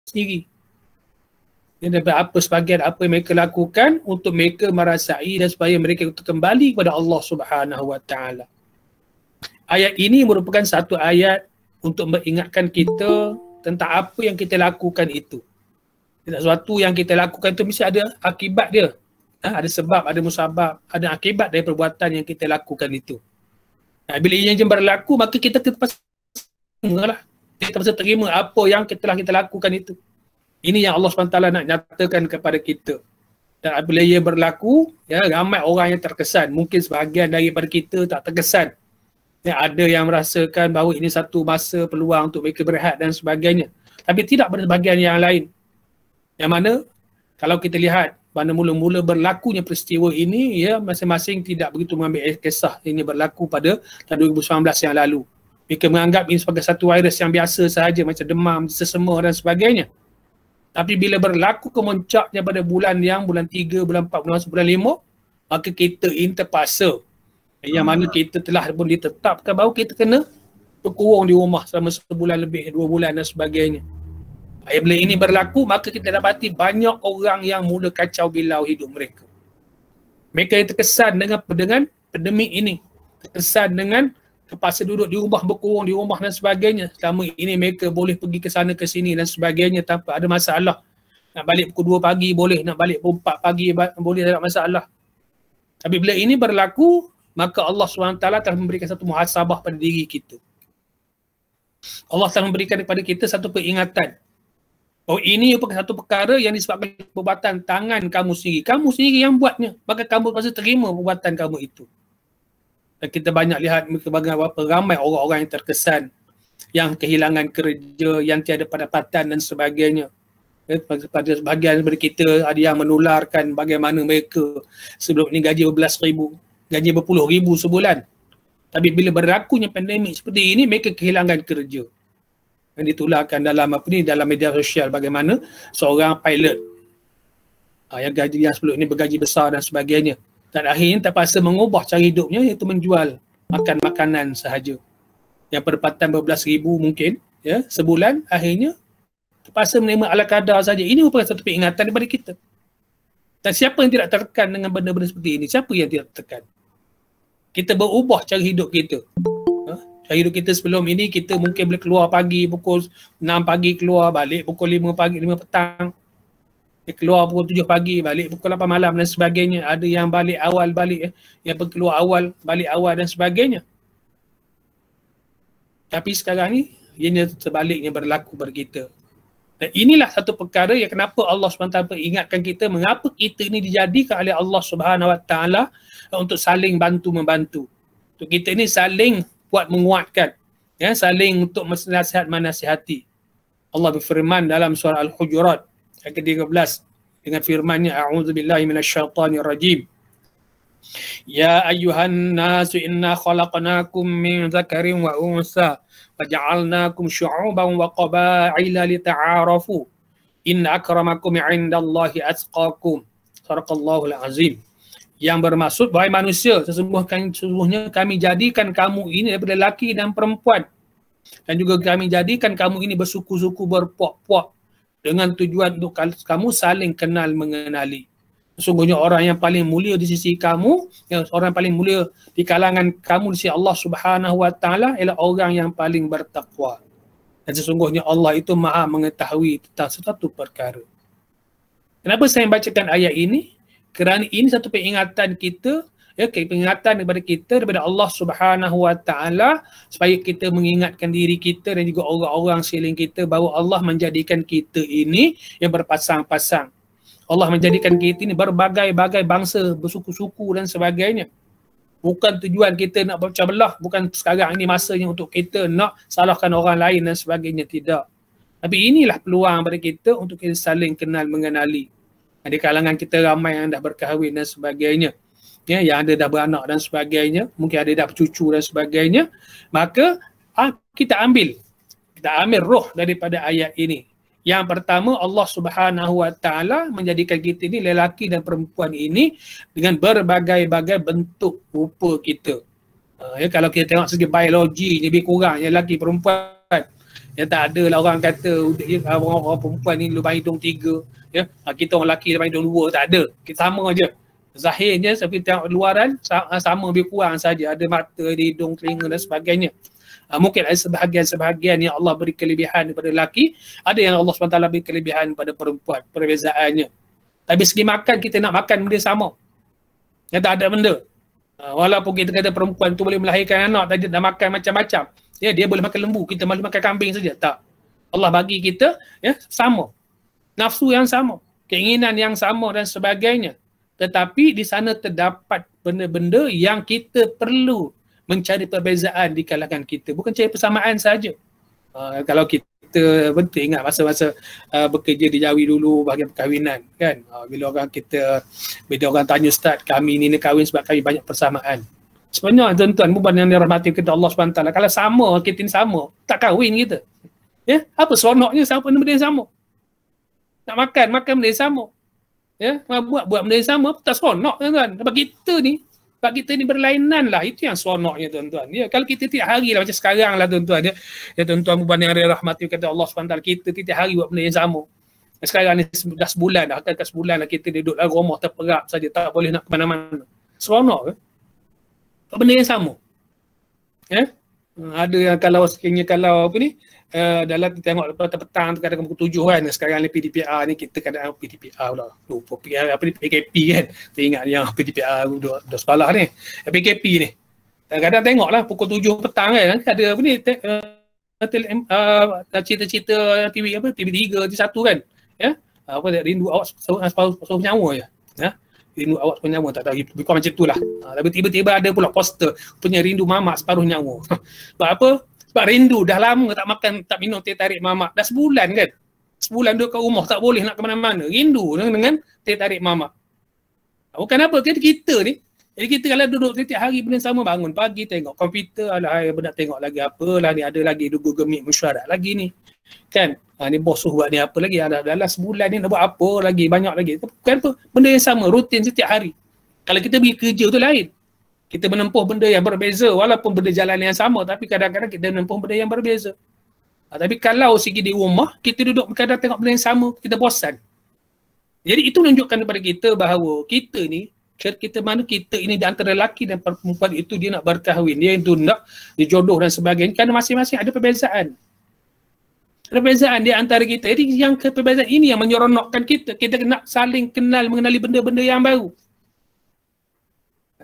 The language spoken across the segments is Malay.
sendiri. Daripada apa sebahagian apa yang mereka lakukan untuk mereka merasai dan supaya mereka kembali kepada Allah Subhanahu Wa Taala. Ayat ini merupakan satu ayat untuk mengingatkan kita tentang apa yang kita lakukan itu. Sesuatu yang kita lakukan itu mesti ada akibat dia. Ada sebab, ada musabab, ada akibat dari perbuatan yang kita lakukan itu. Bila ia berlaku, maka kita terpaksa terima apa yang telah kita lakukan itu. Ini yang Allah SWT nak nyatakan kepada kita. Dan apabila ia berlaku, ya, ramai orang yang terkesan. Mungkin sebahagian daripada kita tak terkesan. Ya, ada yang merasakan bahawa ini satu masa peluang untuk mereka berehat dan sebagainya. Tapi tidak pada sebahagian yang lain. Yang mana kalau kita lihat mana mula-mula berlakunya peristiwa ini, ya, masing-masing tidak begitu mengambil kisah ini berlaku pada tahun 2019 yang lalu. Mereka menganggap ini sebagai satu virus yang biasa sahaja macam demam, sesama dan sebagainya. Tapi bila berlaku kemuncaknya pada bulan 3, bulan 4, bulan 1, bulan 5, maka kita ini terpaksa. Yang mana kita telah pun ditetapkan bahawa kita kena berkurung di rumah selama sebulan lebih, 2 bulan dan sebagainya. Bila ini berlaku, maka kita dapati banyak orang yang mula kacau bilau hidup mereka. Mereka yang terkesan dengan pandemik ini. Terkesan dengan terpaksa duduk di rumah, berkurung di rumah dan sebagainya. Selama ini mereka boleh pergi ke sana ke sini dan sebagainya tanpa ada masalah. Nak balik pukul 2 pagi boleh, nak balik pukul 4 pagi boleh, tak ada masalah. Tapi bila ini berlaku, maka Allah SWT telah memberikan satu muhasabah pada diri kita. Allah telah memberikan kepada kita satu peringatan. Oh, ini merupakan satu perkara yang disebabkan perbuatan tangan kamu sendiri. Kamu sendiri yang buatnya. Maka kamu pasti terima perbuatan kamu itu. Dan kita banyak lihat berapa ramai orang-orang yang terkesan, yang kehilangan kerja, yang tiada pendapatan dan sebagainya. Pada sebahagian daripada kita ada yang menularkan bagaimana mereka sebelum ini gaji berbelas ribu, gaji berpuluh ribu sebulan. Tapi bila berlakunya pandemik seperti ini, mereka kehilangan kerja. Yang ditularkan dalam dalam media sosial bagaimana seorang pilot yang gaji yang sebelum ini bergaji besar dan sebagainya. Dan akhirnya terpaksa mengubah cara hidupnya iaitu menjual makan makanan sahaja. Yang pendapatan berbelas ribu mungkin ya sebulan, akhirnya terpaksa menerima ala kadar saja. Ini merupakan satu peringatan daripada kita. Dan siapa yang tidak tertekan dengan benda-benda seperti ini? Siapa yang tidak tertekan? Kita berubah cara hidup kita. Cara hidup kita sebelum ini kita mungkin boleh keluar pagi pukul 6 pagi, keluar balik pukul 5 pagi, 5 petang. Keluar pukul 7 pagi, balik pukul 8 malam dan sebagainya. Ada yang balik awal balik, yang keluar awal, balik awal dan sebagainya. Tapi sekarang ni, ianya sebaliknya berlaku pada kita. Dan inilah satu perkara yang kenapa Allah SWT ingatkan kita mengapa kita ini dijadikan oleh Allah SWT untuk saling bantu-membantu. Untuk kita ini saling buat menguatkan, ya, saling untuk nasihat menasihati. Allah berfirman dalam surah Al-Hujurat ayat ke-13 dengan firman-Nya, a'udzubillahi minasyaitonir rajim. Ya ayyuhan nasu inna khalaqnakum min dzakarin wa unsa waja'alnakum syu'uban wa qaba'ila lita'arafu inna akramakum 'indallahi atqakum. Sadaqallahul azim. Yang bermaksud, wahai manusia, sesungguhnya kami jadikan kamu ini daripada lelaki dan perempuan, dan juga kami jadikan kamu ini bersuku-suku, berpuak-puak, dengan tujuan untuk kamu saling kenal mengenali. Sesungguhnya orang yang paling mulia di sisi kamu, orang yang paling mulia di kalangan kamu di sisi Allah Subhanahu Wa Taala ialah orang yang paling bertakwa. Dan sesungguhnya Allah itu Maha mengetahui tentang sesuatu perkara. Kenapa saya bacakan ayat ini? Kerana ini satu peringatan kita, ya, peringatan daripada kita, daripada Allah Subhanahu Wa Taala, supaya kita mengingatkan diri kita dan juga orang-orang sekeliling kita bahawa Allah menjadikan kita ini yang berpasang-pasang. Allah menjadikan kita ini berbagai-bagai bangsa, bersuku-suku dan sebagainya. Bukan tujuan kita nak berpecah belah, bukan sekarang ini masanya untuk kita nak salahkan orang lain dan sebagainya, tidak. Tapi inilah peluang pada kita untuk kita saling kenal mengenali. Di kalangan kita ramai yang dah berkahwin dan sebagainya, ya, yang ada dah beranak dan sebagainya, mungkin ada dah bercucu dan sebagainya. Maka kita ambil roh daripada ayat ini. Yang pertama, Allah Subhanahu Wa Taala menjadikan kita ini, lelaki dan perempuan ini, dengan berbagai-bagai bentuk rupa kita. Ya, kalau kita tengok segi biologi lebih kurang, lelaki perempuan, Ya tak ada lah orang kata orang perempuan ni lubang hidung 3, ya. Kita orang lelaki lubang hidung 2, tak ada. Kita sama je. Zahirnya tapi tengok luaran sama lebih kurang saja. Ada mata, ada hidung, telinga dan sebagainya. Mungkin ada sebahagian yang Allah beri kelebihan kepada lelaki, ada yang Allah SWT beri kelebihan kepada perempuan, perbezaannya. Tapi segi makan, kita nak makan benda sama. Yang tak ada benda. Walaupun kita kata perempuan tu boleh melahirkan anak, tadi dah makan macam-macam. Ya, dia boleh makan lembu, kita malu makan kambing saja. Tak. Allah bagi kita ya sama. Nafsu yang sama, keinginan yang sama dan sebagainya. Tetapi di sana terdapat benda-benda yang kita perlu mencari perbezaan di kalangan kita, bukan cari persamaan saja. Kalau kita ingat masa-masa bekerja di Jawi dulu bahagian perkahwinan kan, bila orang tanya, Ustaz, kami ni kahwin sebab kami banyak persamaan. Sebenarnya tuan-tuan bukan yang dirahmati kita Allah SWT, kalau sama kita ni sama, tak kahwin kita. Ya, apa seronoknya sama benda yang sama? Nak makan benda yang sama. Ya, buat benda yang sama tak seronok tuan-tuan. Sebab kita ni berlainan lah. Itu yang seronoknya tuan-tuan. Ya, kalau kita tiap hari lah macam sekarang lah tuan-tuan. Ya tuan-tuan bukan yang rahmati kata Allah SWT. Kita tiap hari buat benda yang sama. Sekarang ni dah sebulan dah. Dah sebulan lah kita duduk dalam rumah terperap saja. Tak boleh nak ke mana-mana. Seronok ke? Buat benda yang sama. Ya? Ada yang kalau sekiranya kalau apa ni, dalam tengok petang tu kadang pukul 7 kan, sekarang ni PDPR ni kita kadang PDPR pula lupa apa ni, PKP kan, kita ingat yang PDPR dah sekolah ni, PKP ni kadang-kadang tengok lah pukul 7 petang kan, ada apa ni cerita-cerita TV apa, TV3, TV1 kan, ya apa rindu awak separuh nyawa je, ya rindu awak separuh nyawa, tak tahu bukan macam tu lah. Tapi tiba-tiba ada pula poster punya rindu mamak separuh nyawa. Sebab apa? Sebab rindu, dah lama tak makan, tak minum teh tarik mamak. Dah sebulan kan? Sebulan duduk kat rumah, tak boleh nak ke mana-mana. Rindu dengan teh tarik mamak. Bukan apa, kita ni. Jadi kita kalau duduk setiap hari benda sama, bangun pagi tengok komputer, alah nak tengok lagi apa lah ni, ada lagi Google Meet mesyuarat lagi ni. Kan? Ni bos suruh buat ni apa lagi, dalam sebulan ni nak buat apa lagi, banyak lagi. Bukan apa, benda yang sama, rutin setiap hari. Kalau kita pergi kerja tu lain. Kita menempuh benda yang berbeza, walaupun benda jalan yang sama, tapi kadang-kadang kita menempuh benda yang berbeza. Tapi kalau segi di rumah, kita duduk kadang tengok benda yang sama, kita bosan. Jadi itu menunjukkan kepada kita bahawa kita ni, kita ini di antara lelaki dan perempuan itu dia nak berkahwin, dia itu nak dijodoh dan sebagainya, kerana masing-masing ada perbezaan. Perbezaan di antara kita. Jadi yang perbezaan ini yang menyeronokkan kita. Kita nak saling kenal, mengenali benda-benda yang baru.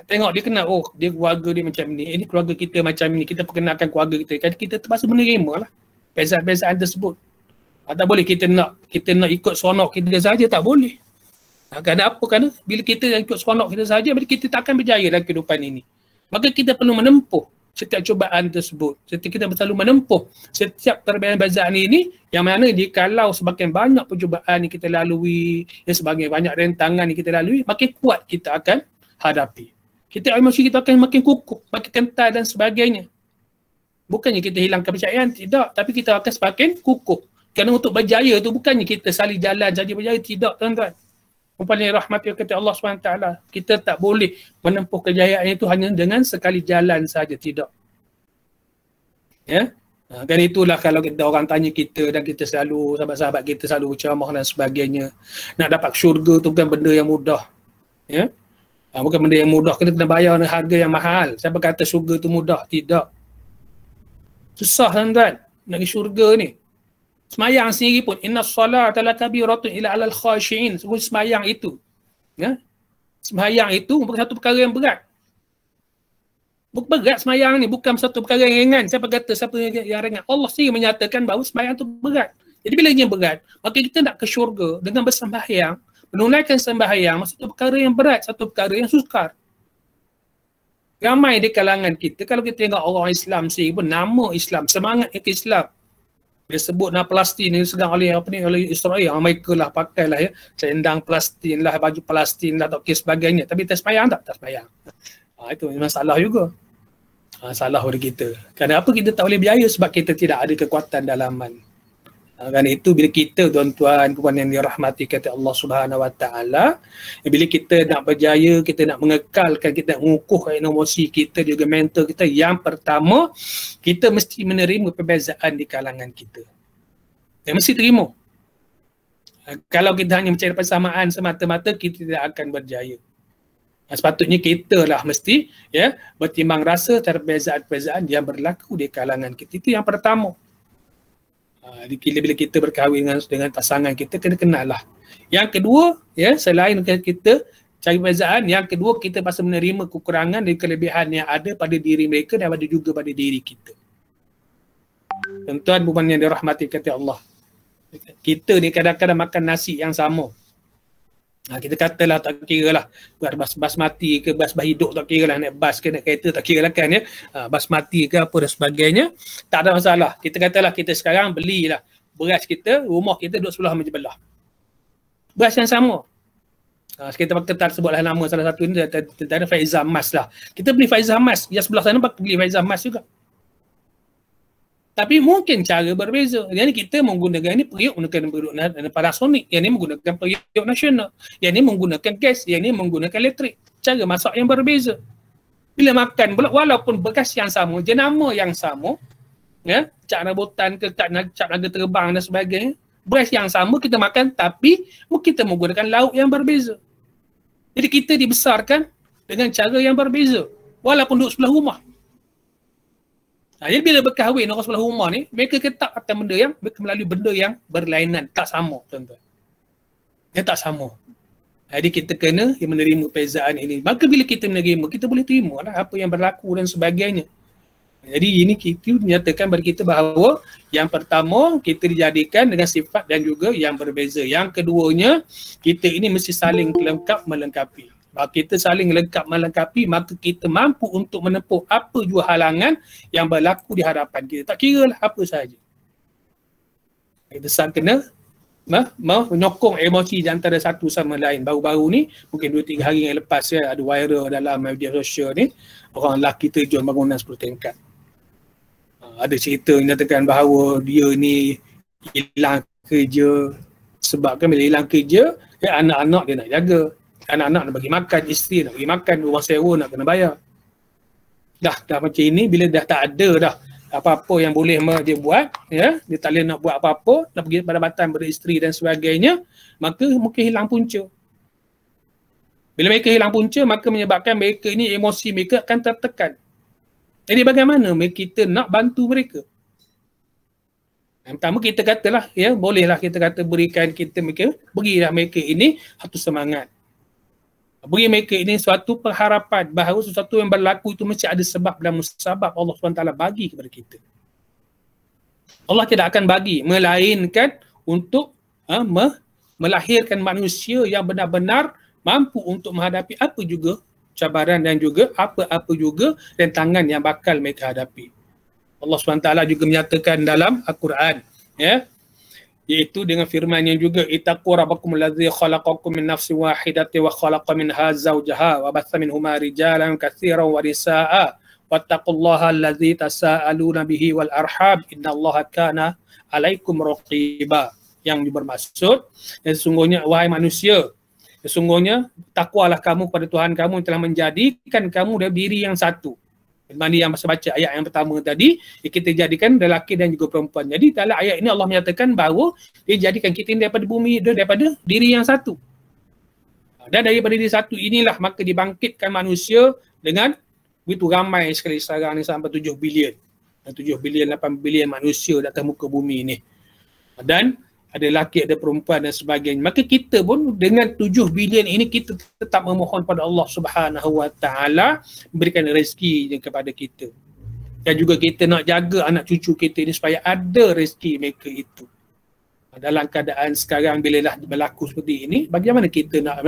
Tengok dia kenal, oh dia keluarga dia macam ni, ini keluarga kita macam ni, kita perkenalkan keluarga kita. Kan kita terpaksa menerima lah perbezaan tersebut. Tak boleh kita nak ikut seronok kita saja, tak boleh. Kerana apa? Kerana bila kita ikut seronok kita saja, kita tak akan berjaya dalam kehidupan ini. Maka kita perlu menempuh setiap cubaan tersebut. Kita selalu menempuh setiap perbezaan ini, yang mana kalau semakin banyak percubaan yang kita lalui, sebagai banyak rentangan yang kita lalui, makin kuat kita akan hadapi. Emosi kita akan makin kukuh, makin kental dan sebagainya. Bukannya kita hilang kepercayaan, tidak. Tapi kita akan semakin kukuh. Kerana untuk berjaya tu bukannya kita salih jalan saja berjaya, tidak tuan-tuan. Umpamanya rahmat kata Allah SWT, kita tak boleh menempuh kejayaan itu hanya dengan sekali jalan saja, tidak. Ya? Kerana itulah kalau kita orang tanya kita dan kita selalu, sahabat-sahabat kita selalu berceramah dan sebagainya, nak dapat syurga tu bukan benda yang mudah. Ya? Bukan benda yang mudah, kita kena bayar harga yang mahal. Siapa kata syurga tu mudah? Tidak. Susah tuan-tuan nak pergi syurga ni. Semayang sendiri pun, inna salata la kabiratun ila alal khashi'in. Semayang itu, ya? Semayang itu bukan satu perkara yang berat. Berat semayang ni, bukan satu perkara yang ringan. Siapa kata siapa yang ringan? Allah sendiri menyatakan bahawa semayang itu berat. Jadi bila dia berat, maka kita nak ke syurga dengan bersembahyang, menunaikan sembahyang, satu perkara yang berat, satu perkara yang sukar. Ramai di kalangan kita, kalau kita tengok orang Islam sendiri pun, nama Islam, semangat Islam. Dia sebut nama Palestin ni sedang oleh Israel, Amerika lah pakai lah ya, selendang Palestin lah, baju Palestin lah, tak sebagainya. Tapi tak semayang tak? Tak semayang. Itu memang salah juga. Salah oleh kita. Kerana apa kita tak boleh berjaya? Sebab kita tidak ada kekuatan dalaman. Kerana itu bila kita tuan-tuan puan yang dirahmati kata Allah Subhanahu Wa Taala, bila kita nak berjaya, kita nak mengekalkan, kita nak mengukuhkan emosi kita juga mental kita, yang pertama kita mesti menerima perbezaan di kalangan kita. Dan mesti terima. Kalau kita hanya mencari persamaan semata-mata, kita tidak akan berjaya. Sepatutnya kita lah mesti bertimbang rasa terhadap perbezaan-perbezaan yang berlaku di kalangan kita. Itu yang pertama. Bila kita berkahwin dengan pasangan kita, kena kenal lah. Yang kedua, selain kita cari perbezaan, yang kedua kita pasal menerima kekurangan dan kelebihan yang ada pada diri mereka dan ada juga pada diri kita. Tuan-tuan bukan yang dirahmati kata Allah. Kita ni kadang-kadang makan nasi yang sama. Kita katalah tak kira lah bas mati ke bas hidup, tak kira lah naik bas ke naik kereta, tak kira lah kan bas mati ke apa dan sebagainya, tak ada masalah. Kita katalah kita sekarang belilah beras kita, rumah kita duduk sebelah meja belah, beras yang sama. Kita tak sebutlah nama salah satu ni, ada Faizal Mas lah, kita beli Faizal Mas, yang sebelah sana beli Faizal Mas juga. Tapi mungkin cara berbeza. Yang ni kita menggunakan ni periuk menggunakan Panasonic, yang ni menggunakan periuk nasional, yang ni menggunakan gas, yang ni menggunakan elektrik. Cara masak yang berbeza. Bila makan pula, walaupun bekas yang sama, jenama yang sama, cap rambutan ke cap naga terbang dan sebagainya, beras yang sama kita makan, tapi kita menggunakan lauk yang berbeza. Jadi kita dibesarkan dengan cara yang berbeza, walaupun duduk sebelah rumah. Jadi bila berkahwin orang sebelah rumah ni, mereka ketak atas benda yang, mereka melalui benda yang berlainan, tak sama tuan-tuan. Dia tak sama. Jadi kita kena menerima perbezaan ini. Maka bila kita menerima, kita boleh terima lah apa yang berlaku dan sebagainya. Jadi ini kita menyatakan kepada kita bahawa yang pertama kita dijadikan dengan sifat dan juga yang berbeza. Yang keduanya, kita ini mesti saling lengkap melengkapi. Kalau kita saling lengkap melengkapi, maka kita mampu untuk menempuh apa jua halangan yang berlaku di hadapan kita. Tak kira lah apa sahaja. Kita kena menyokong emosi di antara satu sama lain. Baru-baru ni, mungkin 2-3 hari yang lepas ada viral dalam media sosial ni, orang lelaki terjun bangunan 10 tingkat. Ada cerita menyatakan bahawa dia ni hilang kerja, sebabkan bila hilang kerja, anak-anak dia nak jaga. Anak-anak nak bagi makan, isteri nak bagi makan, rumah sewa nak kena bayar. Dah macam ini, bila dah tak ada dah apa-apa yang boleh dia buat, dia tak boleh nak buat apa-apa, nak pergi pada batan beristeri dan sebagainya, maka mungkin hilang punca. Bila mereka hilang punca, maka menyebabkan mereka ini, emosi mereka akan tertekan. Jadi bagaimana kita nak bantu mereka? Yang pertama kita katalah, bolehlah kita kata berikan berilah mereka ini satu semangat. Beri mereka ini suatu pengharapan bahawa sesuatu yang berlaku itu mesti ada sebab dan musabab Allah SWT bagi kepada kita. Allah tidak akan bagi, melainkan untuk melahirkan manusia yang benar-benar mampu untuk menghadapi apa juga cabaran dan juga apa-apa juga rintangan yang bakal mereka hadapi. Allah SWT juga menyatakan dalam Al-Quran, iaitu dengan firman yang juga ittaqu rabbakum allazi khalaqakum min nafsin wahidatin wa khalaqa minha zawjaha wa batha minhuma rijalan katsiran wa nisaa wattaqullaha allazi tasaaluna bihi wal arham innallaha kana alaikum raqiba. Yang bermaksud, sesungguhnya wahai manusia, sesungguhnya takwalah kamu kepada Tuhan kamu yang telah menjadikan kamu dari diri yang satu. Mana yang masa baca ayat yang pertama tadi, kita jadikan lelaki dan juga perempuan. Jadi dalam ayat ini Allah menyatakan bahawa dia jadikan kita daripada bumi, daripada diri yang satu. Dan daripada diri satu inilah maka dibangkitkan manusia dengan begitu ramai sekali sekarang ni sampai 7 bilion. 7 bilion, 8 bilion manusia di atas muka bumi ni. Dan ada lelaki, ada perempuan dan sebagainya. Maka kita pun dengan 7 bilion ini kita tetap memohon pada Allah Subhanahu Wa Taala memberikan rezeki kepada kita. Dan juga kita nak jaga anak cucu kita ini supaya ada rezeki mereka itu. Dalam keadaan sekarang bila dah berlaku seperti ini, bagaimana kita nak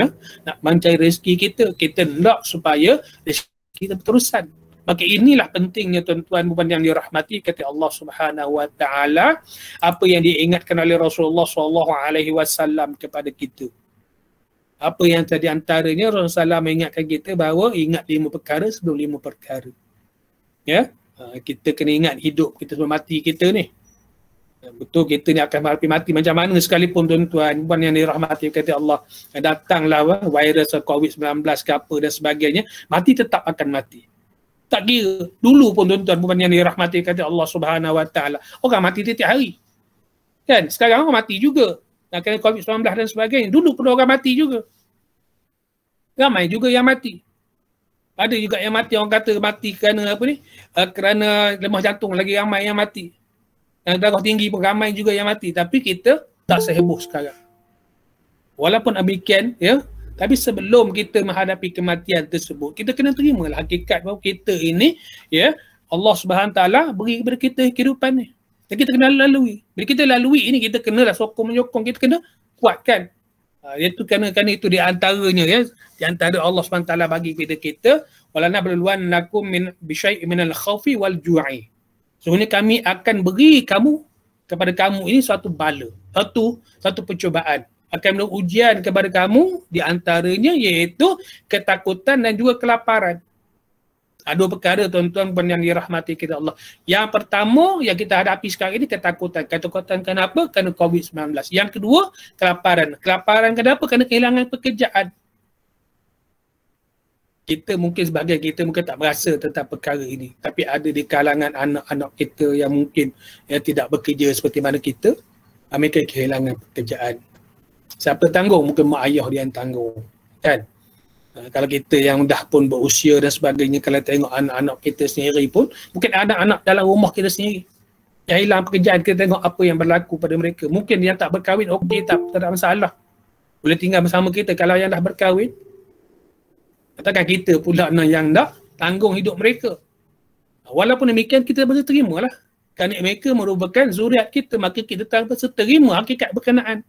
mencari rezeki kita? Kita nak supaya rezeki kita berterusan. Maka inilah pentingnya tuan-tuan puan yang dirahmati kata Allah Subhanahu Wa Taala, apa yang diingatkan oleh Rasulullah SAW kepada kita. Apa yang tadi antaranya Rasulullah SAW mengingatkan kita bahawa ingat 5 perkara sebelum 5 perkara. Kita kena ingat hidup kita sebelum mati kita ni. Betul, kita ni akan mati macam mana sekalipun tuan-tuan yang dirahmati kata Allah, datanglah virus COVID-19 ke apa dan sebagainya, mati tetap akan mati. Tak kira dulu pun tuan-tuan yang dirahmati kata Allah Subhanahu Wa Taala, orang mati tiap hari. Kan? Sekarang orang mati juga. Kena COVID-19 dan sebagainya. Dulu pun orang mati juga. Ramai juga yang mati. Ada juga yang mati, orang kata mati kerana apa ni? Kerana lemah jantung, lagi ramai yang mati. Yang darah tinggi pun ramai juga yang mati. Tapi kita tak seheboh sekarang. Walaupun demikian, ya, tapi sebelum kita menghadapi kematian tersebut, kita kena terimalah hakikat bahawa kita ini, ya, Allah Subhanahu Taala beri kepada kita kehidupan ni. Dan kita kena lalui. Bila kita lalui ini, kita kena sokong menyokong, kita kena kuatkan. Iaitu kerana itu di antaranya, ya, di antara Allah Subhanahu Taala bagi kepada kita, wala nabluwannakum min bisyai'in minal khaufi wal ju'i. Sesungguhnya kami akan beri kepada kamu ini suatu bala, satu percubaan. Akan beri ujian kepada kamu, di antaranya iaitu ketakutan dan juga kelaparan. Ada dua perkara tuan-tuan yang dirahmati kita Allah. Yang pertama yang kita hadapi sekarang ini ketakutan. Ketakutan kenapa? Kerana COVID-19. Yang kedua, kelaparan. Kelaparan kenapa? Kerana kehilangan pekerjaan. Kita mungkin sebahagian kita mungkin tak berasa tentang perkara ini. Tapi ada di kalangan anak-anak kita yang mungkin tidak bekerja seperti mana kita, mereka kehilangan pekerjaan. Siapa tanggung? Mungkin mak ayah dia yang tanggung. Kan? Kalau kita yang dah pun berusia dan sebagainya, kalau tengok anak-anak kita sendiri pun, mungkin anak-anak dalam rumah kita sendiri yang hilang pekerjaan, kita tengok apa yang berlaku pada mereka. Mungkin yang tak berkahwin, okey, tak ada masalah. Boleh tinggal bersama kita. Kalau yang dah berkahwin, katakan kita pula yang dah tanggung hidup mereka. Walaupun demikian, kita boleh terimalah. Kerana mereka merupakan zuriat kita, maka kita terpaksa terima hakikat berkenaan.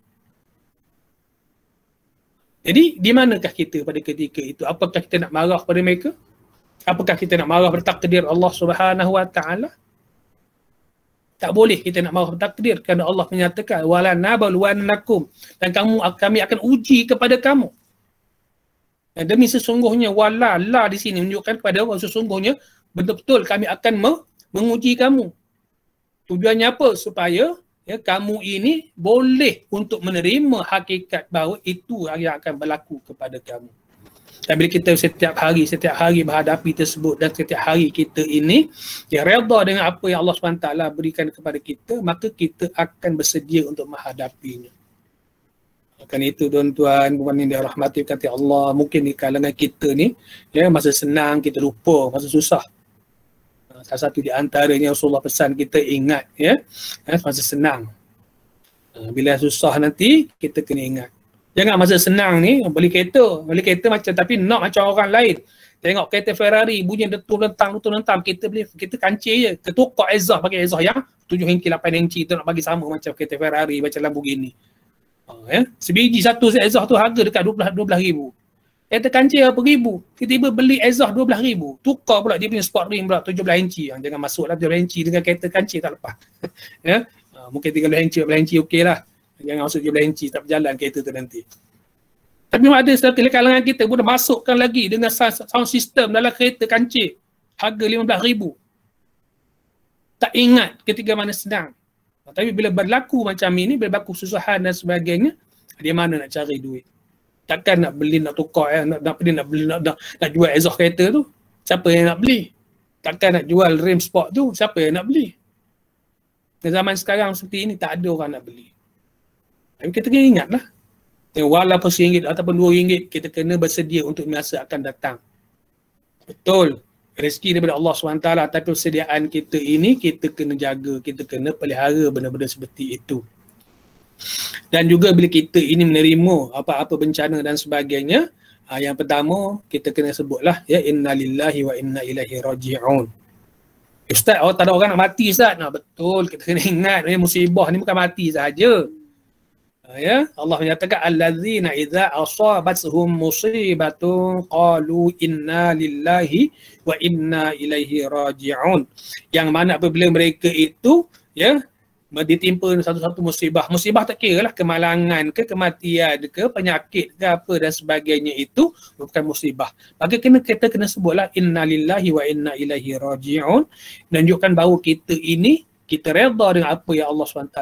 Jadi, di manakah kita pada ketika itu? Apakah kita nak marah pada mereka? Apakah kita nak marah bertakdir Allah Subhanahu Wa Taala? Tak boleh kita nak marah bertakdir kerana Allah menyatakan wala nabluwannakum, dan kami akan uji kepada kamu. Dan demi sesungguhnya, wala la di sini menunjukkan kepada orang sesungguhnya betul-betul kami akan menguji kamu. Tujuannya apa? Supaya kamu ini boleh untuk menerima hakikat bahawa itu yang akan berlaku kepada kamu. Dan bila kita setiap hari berhadapi tersebut, dan setiap hari kita ini redha dengan apa yang Allah SWT berikan kepada kita, maka kita akan bersedia untuk menghadapinya. Kerana itu tuan-tuan, puan yang dirahmati kata Allah, mungkin di kalangan kita ni, masa senang kita lupa, masa susah. Salah satu di antaranya Rasulullah pesan kita ingat, masa senang. Bila susah nanti, kita kena ingat. Jangan masa senang ni, beli kereta macam, tapi nak macam orang lain. Tengok kereta Ferrari, bunyi betul lentang, kita kancil je. Kita tukar exhaust, pakai exhaust yang 7 inci, 8 inci, tu nak bagi sama macam kereta Ferrari, macam Lamborghini. Sebiji satu exhaust tu harga dekat 12,000. Kereta kancil berapa ribu, tiba-tiba beli exhaust 12,000, tukar pula dia punya sport rim pula 17 inci. Jangan masuklah 17 inci dengan kereta kancil, tak lepas. Mungkin 13 inci, 14 inci okey lah. Jangan masuk 17 inci, tak berjalan kereta tu nanti. Tapi ada satu kalangan kita pun dah masukkan lagi dengan sound system dalam kereta kancil, harga 15,000. Tak ingat ketika mana senang. Tapi bila berlaku macam ini, bila berlaku kesusahan dan sebagainya, dia mana nak cari duit? Takkan nak beli, nak tukar, nak jual exhaust kereta tu, siapa yang nak beli? Takkan nak jual rim sport tu, siapa yang nak beli? Dan zaman sekarang seperti ini, tak ada orang nak beli. Tapi kita kena ingatlah, walaupun RM1 ataupun RM2, kita kena bersedia untuk masa akan datang. Betul, rezeki daripada Allah SWT, tapi persediaan kita ini, kita kena jaga, kita kena pelihara benda-benda seperti itu. Dan juga bila kita ini menerima apa-apa bencana dan sebagainya, yang pertama kita kena sebutlah, inna lillahi wa inna ilaihi raji'un. Ustaz, tak ada orang nak mati Ustaz. Betul, kita kena ingat musibah ni bukan mati sahaja. Allah menyatakan allazina idza asabathum musibatun qalu inna lillahi wa inna ilaihi raji'un. Yang mana apabila mereka itu ditimpa satu-satu musibah. Musibah tak kira lah kemalangan ke, kematian ke, penyakit ke apa dan sebagainya, itu bukan musibah. Maka kita kena sebutlah inna lillahi wa inna ilaihi raji'un, menunjukkan bahawa kita ini kita redha dengan apa yang Allah SWT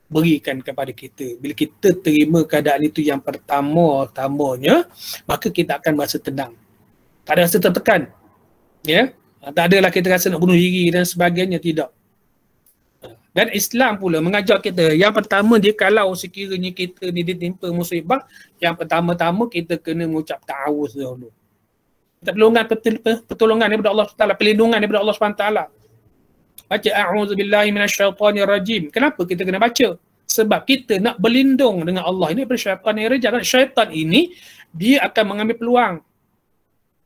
berikan kepada kita. Bila kita terima keadaan itu yang pertamanya, maka kita akan merasa tenang. Tak ada rasa tertekan. Ya? Tak adalah kita rasa nak bunuh diri dan sebagainya, tidak. Dan Islam pula mengajar kita, yang pertama dia kalau sekiranya kita ni ditimpa musibah, yang pertama-tama kita kena mengucap ta'awuz dahulu. Pertolongan daripada Allah SWT, pelindungan daripada Allah SWT. Baca a'udzubillahi minasyaitanirrajim. Kenapa kita kena baca? Sebab kita nak berlindung dengan Allah ini daripada syaitan yang rajim. Syaitan ini dia akan mengambil peluang.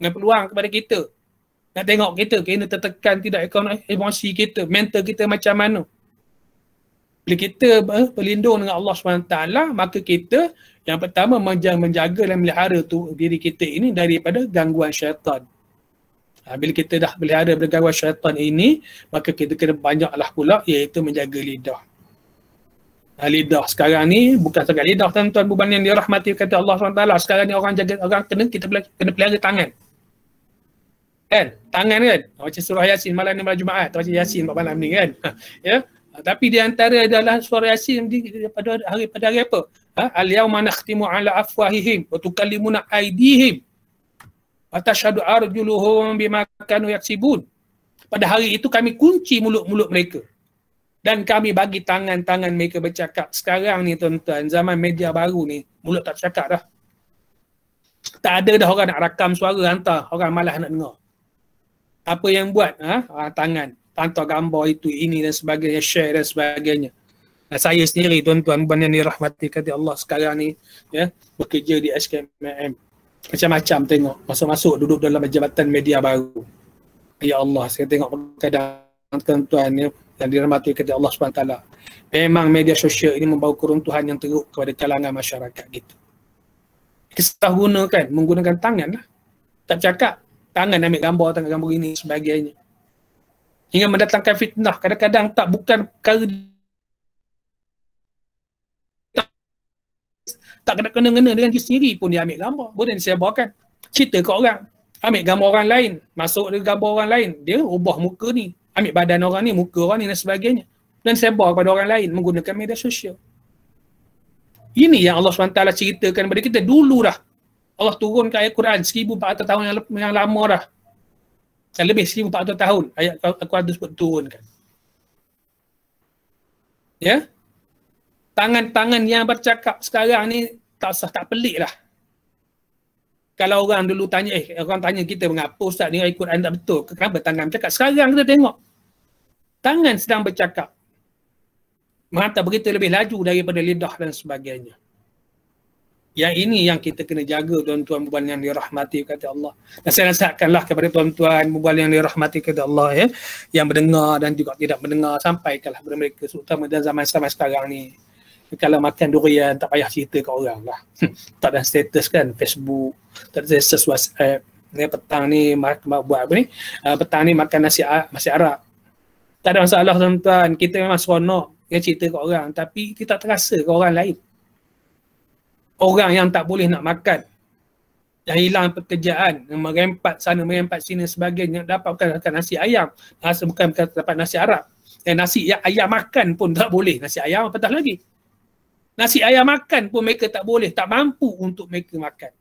Mengambil peluang kepada kita. Nak tengok kita kena tertekan tidak, emosi kita, mental kita macam mana. Bila kita berlindung dengan Allah SWT, maka kita yang pertama menjaga dan melihara diri kita ini daripada gangguan syaitan. Bila kita dah melihara daripada gangguan syaitan ini, maka kita kena banyaklah pula iaitu menjaga lidah. Lidah sekarang ni bukan sekadar lidah, tuan-tuan buban yang dirahmati kata Allah SWT. Sekarang ni orang kena pelihara tangan. Kan? Tangan kan? Macam surah Yasin malam ni, malam Jumaat. Macam Yasin malam ni kan? Ya? Tapi di antara adalah surah Yasin pada hari apa? Al-yawma nakhtimu ala afwahihim wa tukallimuna aydihim wa tashhadu arjuluhum bima kanu yaksibun. Pada hari itu kami kunci mulut-mulut mereka dan kami bagi tangan-tangan mereka bercakap. Sekarang ni tuan-tuan, zaman media baru ni, mulut tak cakap dah. Tak ada dah orang nak rakam suara hantar, orang malas nak dengar. Apa yang buat? Tangan. Hantar gambar itu, ini dan sebagainya, share dan sebagainya. Saya sendiri tuan-tuan yang dirahmati kata Allah sekarang ni, ya, bekerja di SKMM. Macam-macam tengok, masuk-masuk duduk dalam jabatan media baru. Ya Allah, saya tengok keadaan tuan-tuan yang dirahmati kata Allah SWT. Memang media sosial ini membawa keruntuhan yang teruk kepada kalangan masyarakat kita. Kita gunakan, menggunakan tangan lah. Tak cakap, tangan ambil gambar ini sebagainya. Hingga mendatangkan fitnah. Kadang-kadang tak bukan perkara tak kena-kena dengan diri sendiri pun dia ambil gambar. Boleh disebarkan. Cerita ke orang. Ambil gambar orang lain. Masuk dengan gambar orang lain. Dia ubah muka ni. Ambil badan orang ni, muka orang ni dan sebagainya. Dan sebar kepada orang lain menggunakan media sosial. Ini yang Allah SWT ceritakan kepada kita dulu dah. Allah turunkan ayat Quran 1400 tahun yang lama dah. Lebih 1400 tahun ayat Al-Quran tersebut turunkan. Ya? Tangan-tangan yang bercakap sekarang ni tak pelik lah. Kalau orang dulu tanya, orang tanya kita, mengapa Ustaz ni ayat Quran tak betul? Kenapa tangan bercakap? Sekarang kita tengok. Tangan sedang bercakap. Menghantar berita lebih laju daripada lidah dan sebagainya. Yang ini yang kita kena jaga tuan-tuan buban yang dirahmati kata Allah. Dan saya nasihatkanlah kepada tuan-tuan buban yang dirahmati kata Allah, ya, yang mendengar dan juga tidak mendengar, sampaikanlah kepada mereka, terutama dalam zaman sekarang ni. Kalau makan durian tak payah cerita ke orang lah. Tak ada status kan Facebook, tak ada status WhatsApp. Ni petang ni buat apa ni? Petang ni makan nasi Arab. Tak ada masalah tuan-tuan. Kita memang seronok cerita ke orang, tapi kita tak terasa ke orang lain. Orang yang tak boleh nak makan, yang hilang pekerjaan, yang merempat sana, merempat sini sebagainya, dapatkan nasi ayam. Bukan dapat nasi Arab. Nasi ayam makan pun tak boleh. Nasi ayam apatah lagi. Nasi ayam makan pun mereka tak boleh, tak mampu untuk mereka makan.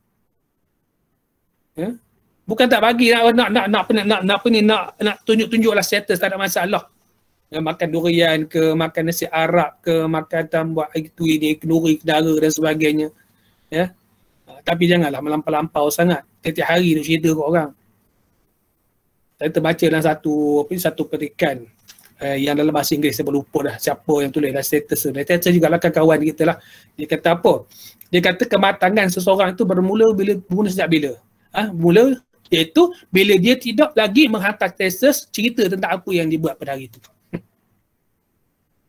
Ya? Bukan tak bagi nak tunjuk-tunjuklah status, tak ada masalah. Makan durian ke, makan nasi Arab ke, makan tambah itu ini, kenduri, kedara dan sebagainya. Ya. Tapi janganlah melampau-lampau sangat. Setiap hari tu cerita ke orang. Saya terbaca dalam satu petikan yang dalam bahasa Inggeris, saya berlupa dah siapa yang tulis dalam status tu. Status juga lah kawan kita lah. Dia kata apa? Dia kata kematangan seseorang itu bermula sejak bila? Mula iaitu bila dia tidak lagi menghantar status cerita tentang apa yang dibuat pada hari itu.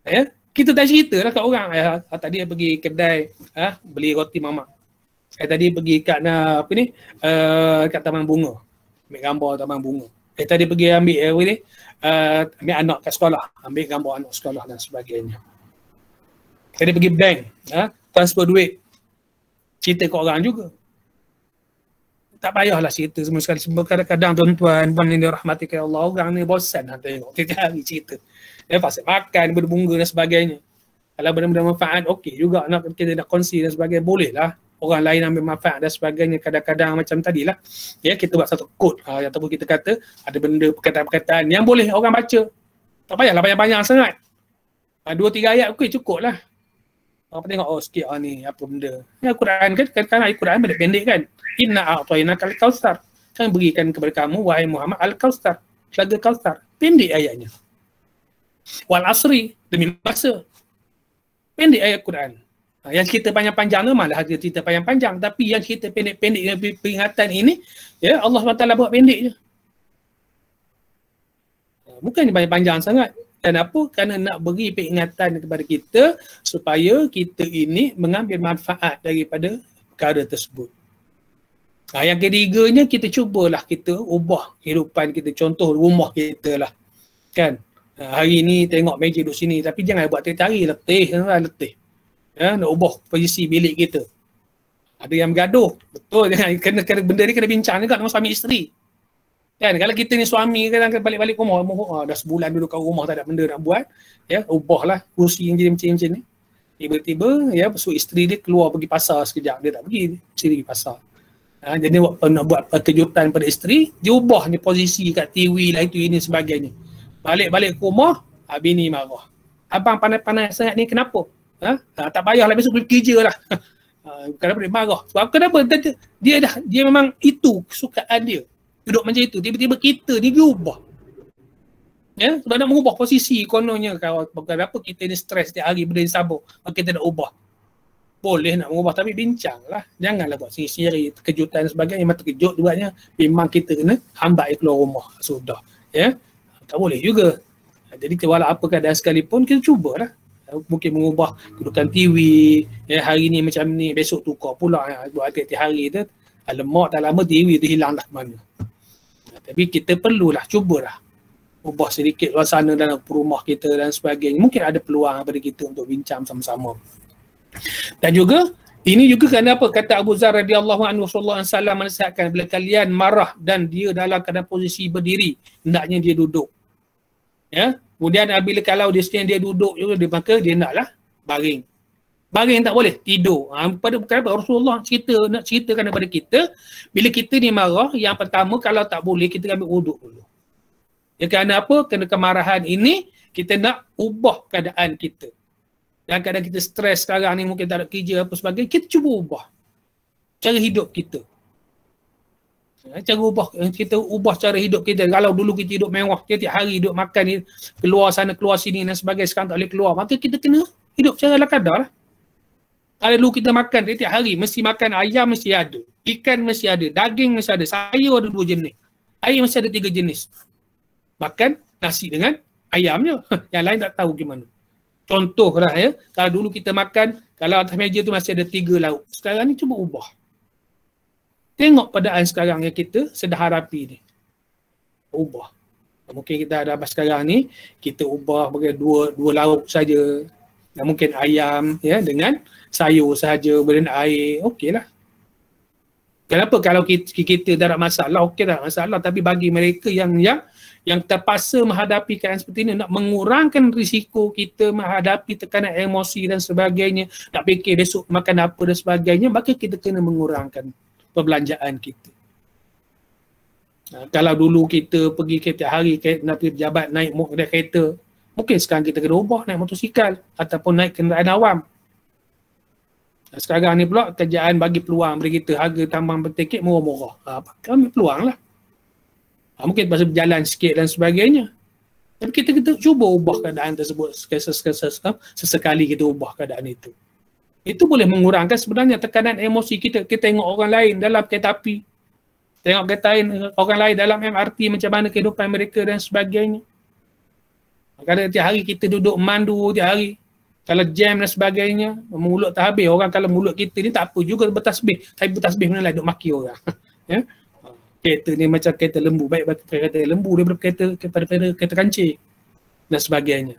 Ya? Kita dah cerita lah kat orang. Tadi pergi kedai beli roti mamak. Tadi pergi kat kat taman bunga. Ambil gambar taman bunga. Tadi pergi ambil ambil anak kat sekolah. Ambil gambar anak sekolah dan sebagainya. Tadi pergi bank. Transfer duit. Cerita kat orang juga. tak payahlah cerita semua sekali. Sebab kadang-kadang tuan-tuan yang dirahmati oleh Allah, orang ni bosan nak tengok tiap hari cerita. Pasal makan, berbunga dan sebagainya. Kalau benda-benda manfaat, okey juga nak kita nak kongsi dan sebagainya, boleh lah. Orang lain ambil manfaat dan sebagainya, kadang-kadang macam tadilah. Ya, kita buat satu quote, ataupun kita kata ada benda perkataan-perkataan yang boleh orang baca. Tak payahlah banyak-banyak sangat. 2-3 ayat okey, cukup lah. Orang tengok, oh sikit ni apa benda. Ya, Quran kan, kadang-kadang ayat Quran pendek-pendek kan. Inna a'tainaka al-kautsar. Kami berikan kepada kamu, wahai Muhammad, al-kautsar. Telaga kautsar. Pendek ayatnya. Wal asri, demi masa. Pendek ayat Quran. Yang cerita panjang-panjang tu malah ada cerita panjang-panjang. Tapi yang cerita pendek-pendek yang peringatan ini, ya Allah SWT buat pendek je. Bukan panjang-panjang sangat. Kenapa? Kerana nak beri peringatan kepada kita supaya kita ini mengambil manfaat daripada perkara tersebut. Yang ketiganya, kita cubalah kita ubah kehidupan kita. Contoh rumah kita lah. Kan? Hari ni tengok meja duduk sini, tapi jangan buat tiap hari, letih. Nak ubah posisi bilik kita. Ada yang bergaduh. Betul, kena benda ni kena bincang juga dengan suami isteri. Kan, kalau kita ni suami kadang balik-balik rumah, dah sebulan duduk kat rumah tak ada benda nak buat, ya, ubahlah kursi yang jadi macam ni. Tiba-tiba ya, so isteri dia keluar pergi pasar sekejap, dia tak pergi, isteri pergi pasar. Jadi nak buat kejutan pada isteri, dia ubah ni posisi kat TV lah, itu ini sebagainya. Balik-balik ke rumah, bini marah. Abang panas-panas sangat ni kenapa? Tak payahlah besok pergi kerja lah. Kenapa dia marah? Sebab kenapa? Dia memang itu kesukaan dia. Duduk macam itu. Tiba-tiba kita ni dia ubah. Ya, sudah nak mengubah posisi kononnya. Kenapa kita ni stres setiap hari benda yang sabar. Kita nak ubah. Boleh nak mengubah tapi bincanglah. Janganlah buat siri-siri, kejutan dan sebagainya. Memang terkejut buatnya. Memang kita kena hambat keluar rumah. Sudah. Ya. Tak boleh juga. Jadi walau apa keadaan sekalipun kita cubalah. Mungkin mengubah kedudukan TV. Ya, hari ni macam ni, besok tukar pula. Buat tiap-tiap hari tu. Lemak tak lama TV tu hilang dah ke mana. Tapi kita perlulah, cubalah ubah sedikit suasana dalam rumah kita dan sebagainya. Mungkin ada peluang daripada kita untuk bincang sama-sama. Dan juga, ini juga kerana apa? Kata Abu Zar radhiyallahu anhu, Rasulullah SAW menasihatkan, bila kalian marah dan dia dalam keadaan posisi berdiri, hendaknya dia duduk. Ya. Kemudian bila kalau dia duduk juga, maka dia naklah baring. Baring tak boleh, tidur. Kenapa Rasulullah nak ceritakan kepada kita, bila kita ni marah, yang pertama kalau tak boleh, kita ambil wuduk dulu. Ya, kerana apa? Kerana kemarahan ini, kita nak ubah keadaan kita. Dan kadang kita stres sekarang ni, mungkin tak ada kerja apa sebagainya, kita cuba ubah cara hidup kita. Kita ubah cara hidup kita. Kalau dulu kita hidup mewah, kita tiap hari hidup makan ni, keluar sana, keluar sini dan sebagainya, sekarang tak boleh keluar. Maka kita kena hidup cara ala kadar lah. Kalau dulu kita makan tiap hari, mesti makan ayam mesti ada, ikan mesti ada, daging mesti ada, sayur ada 2 jenis, air mesti ada 3 jenis. Makan nasi dengan ayamnya, yang lain tak tahu gimana. Contoh lah ya, kalau dulu kita makan, kalau atas meja tu masih ada 3 lauk. Sekarang ni cuba ubah. Tengok keadaan sekarang yang kita sedang hadapi ni. Ubah. Mungkin kita ada sekarang ni, kita ubah bagi 2 lauk saja. Dan mungkin ayam ya dengan sayur sahaja, beren air, okeylah. Kenapa kalau kita tak ada masalah, okey tak ada masalah, tapi bagi mereka yang terpaksa menghadapi keadaan seperti ini, nak mengurangkan risiko kita menghadapi tekanan emosi dan sebagainya, nak fikir besok makan apa dan sebagainya, maka kita kena mengurangkan perbelanjaan kita. Kalau dulu kita pergi kereta hari, nak pergi pejabat naik kereta, mungkin sekarang kita kena ubah naik motosikal ataupun naik kenderaan awam. Sekarang ni pula kerjaan bagi peluang bagi kita, harga tambang bertiket murah-murah. Ambil peluang lah. Mungkin pasal berjalan sikit dan sebagainya. Tapi kita cuba ubah keadaan tersebut. Sesekali kita ubah keadaan itu. Itu boleh mengurangkan sebenarnya tekanan emosi kita. Kita tengok orang lain dalam kereta api. Tengok orang lain dalam MRT, macam mana kehidupan mereka dan sebagainya. Kadang tiap hari kita duduk mandu tiap hari. Kalau jam dan sebagainya, mulut tak habis. Orang kalau mulut kita ni tak apa juga bertasbih. Tapi bertasbih mana lah duk maki orang. Ya? Kereta ni macam kereta lembu. Baik kereta lembu daripada kereta kancing dan sebagainya.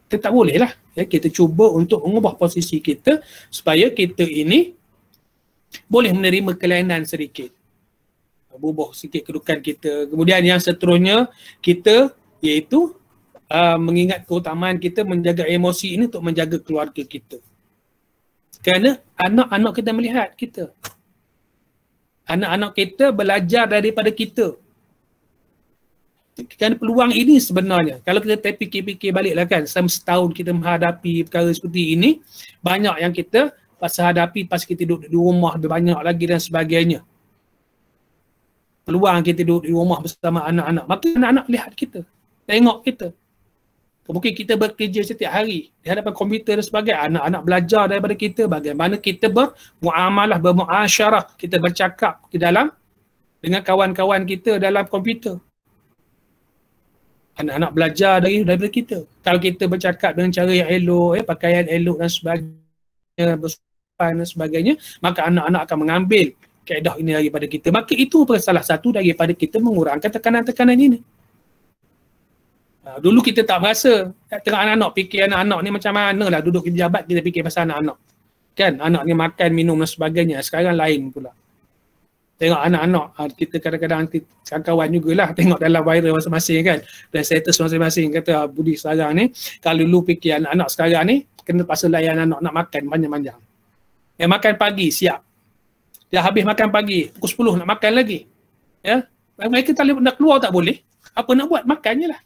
Kita tak boleh lah. Ya, kita cuba untuk mengubah posisi kita supaya kita ini boleh menerima kelainan sedikit, bubuh sikit kedudukan kita. Kemudian yang seterusnya kita iaitu mengingat keutamaan kita menjaga emosi ini untuk menjaga keluarga kita. Kerana anak-anak kita melihat kita. Anak-anak kita belajar daripada kita. Kerana peluang ini sebenarnya, kalau kita fikir-fikir baliklah kan, setahun kita menghadapi perkara seperti ini, banyak yang kita pasal hadapi pas kita duduk di rumah banyak lagi dan sebagainya. Peluang kita duduk di rumah bersama anak-anak, maka anak-anak lihat kita, tengok kita. Mungkin kita bekerja setiap hari di hadapan komputer dan sebagainya, anak-anak belajar daripada kita bagaimana kita bermuamalah, bermuasyarah, kita bercakap di dalam dengan kawan-kawan kita dalam komputer. Anak-anak belajar daripada kita. Kalau kita bercakap dengan cara yang elok, pakaian elok dan sebagainya, bersopan dan sebagainya, maka anak-anak akan mengambil kaedah ini daripada kita. Maka itu salah satu daripada kita mengurangkan tekanan-tekanan ini. Dulu kita tak merasa, tengok anak-anak fikir anak-anak ni macam mana lah duduk di pejabat kita fikir pasal anak-anak. Kan anak ni makan, minum dan sebagainya. Sekarang lain pula. Tengok anak-anak, kita kadang-kadang kawan jugalah tengok dalam viral masing-masing kan. Dan status masing-masing kata Budi sekarang ni, kalau dulu fikir anak-anak sekarang ni, kena pasal layan anak nak makan panjang-panjang. Yang makan pagi, siap. Dia habis makan pagi, pukul 10 nak makan lagi. Ya, mereka tak boleh nak keluar tak boleh. Apa nak buat, makan je lah.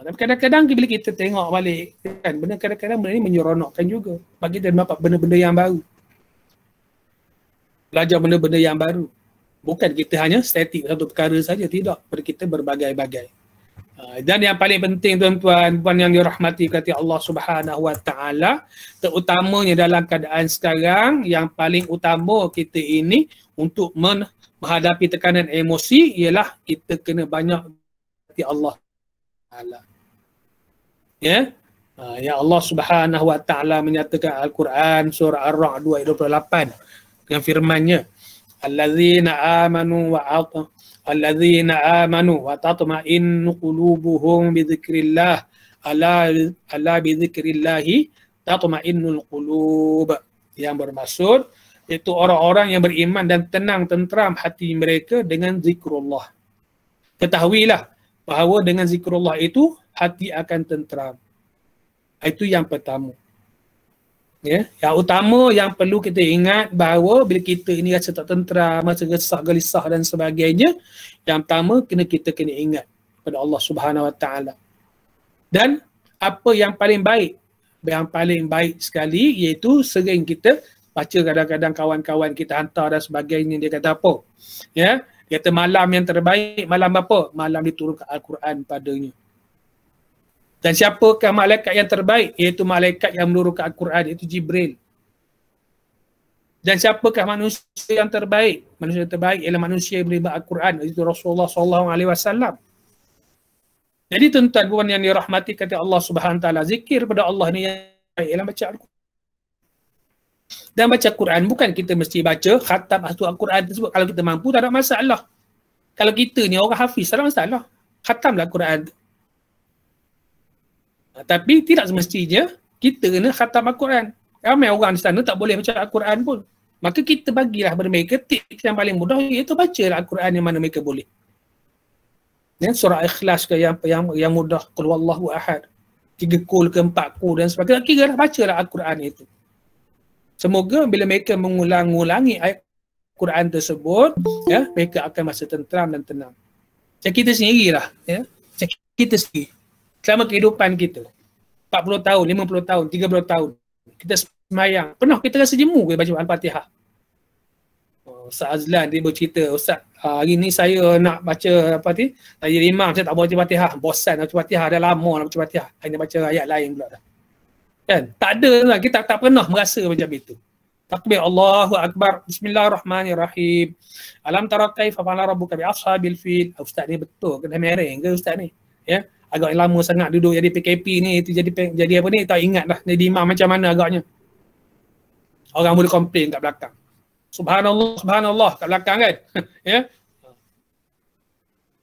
Tapi kadang-kadang bila kita tengok balik kan, benda kadang-kadang benda ni menyeronokkan juga bagi kita dapat benda-benda yang baru, belajar benda-benda yang baru. Bukan kita hanya statik satu perkara saja, tidak, pada kita berbagai-bagai. Dan yang paling penting tuan-tuan yang dirahmati kata Allah Subhanahu Wa Taala, terutamanya dalam keadaan sekarang, yang paling utama kita ini untuk menghadapi tekanan emosi ialah kita kena banyak kata Allah Taala. Ya, ya Allah Subhanahu Wa Taala menyatakan Al-Quran surah Ar-Ra'd 2:28 dengan firman-Nya, allazina amanu wa tatma'innu qulubuhum bi dzikrillah ala bi dzikrillah tatma'innul qulub, yang bermaksud iaitu orang-orang yang beriman dan tenang tenteram hati mereka dengan zikrullah. Ketahuilah bahawa dengan zikrullah itu hati akan tenteram. Itu yang pertama. Ya, yang utama yang perlu kita ingat bahawa bila kita ini rasa tak tenteram, rasa resah, gelisah dan sebagainya, yang pertama kita kena ingat kepada Allah Subhanahu Wa Taala. Dan apa yang paling baik sekali iaitu sering kita baca, kadang-kadang kawan-kawan kita hantar dan sebagainya, dia kata apa? Ya, dia kata malam yang terbaik, malam apa? Malam diturunkan Al-Quran padanya. Dan siapakah malaikat yang terbaik? Iaitu malaikat yang menurunkan Al-Quran, iaitu Jibril. Dan siapakah manusia yang terbaik? Manusia yang terbaik ialah manusia yang menerima Al-Quran, iaitu Rasulullah SAW. Jadi tuan-tuan puan yang dirahmati kata Allah Subhanahu Wa Taala, zikir pada Allah ni yang baik ialah baca Al-Quran. Dan baca Quran bukan kita mesti baca khatam Al-Quran tersebut. Kalau kita mampu tak ada masalah. Kalau kita ni orang hafiz tak ada masalah, khatamlah Quran. Tapi tidak semestinya kita kena khatam Al-Quran. Ramai orang di sana tak boleh baca Al-Quran pun. Maka kita bagilah kepada mereka tips yang paling mudah, iaitu bacalah Al-Quran yang mana mereka boleh. Ya, surah Ikhlas ke yang mudah, Qul Huwallahu Ahad, 3 kul ke 4 kul dan sebagainya. Kira bacalah Al-Quran itu. Semoga bila mereka mengulang-ulangi ayat Quran tersebut, ya, mereka akan merasa tenteram dan tenang. Macam kita sendirilah, ya. Macam kita sendiri. Selama kehidupan kita, 40 tahun, 50 tahun, 30 tahun, kita semayang, pernah kita rasa jemu ke baca Al-Fatihah? Ustaz Azlan dia bercerita, Ustaz, hari ni saya nak baca saya jadi imam, saya tak baca Fatihah, bosan baca Fatihah, dah lama nak baca Fatihah, hanya baca ayat lain pula dah. Kan? Tak ada lah, kita tak pernah merasa macam itu. Takbir Allahu Akbar, Bismillahirrahmanirrahim, Alam tara kaifa fa'ala rabbuka bi ashabil fil. Ustaz ni betul kena mereng ke Ustaz ni? Ya, agak lama sangat duduk jadi PKP ni, itu jadi apa ni, tak ingat dah jadi imam macam mana agaknya. Orang boleh komplain kat belakang. Subhanallah, subhanallah kat belakang kan. Ya.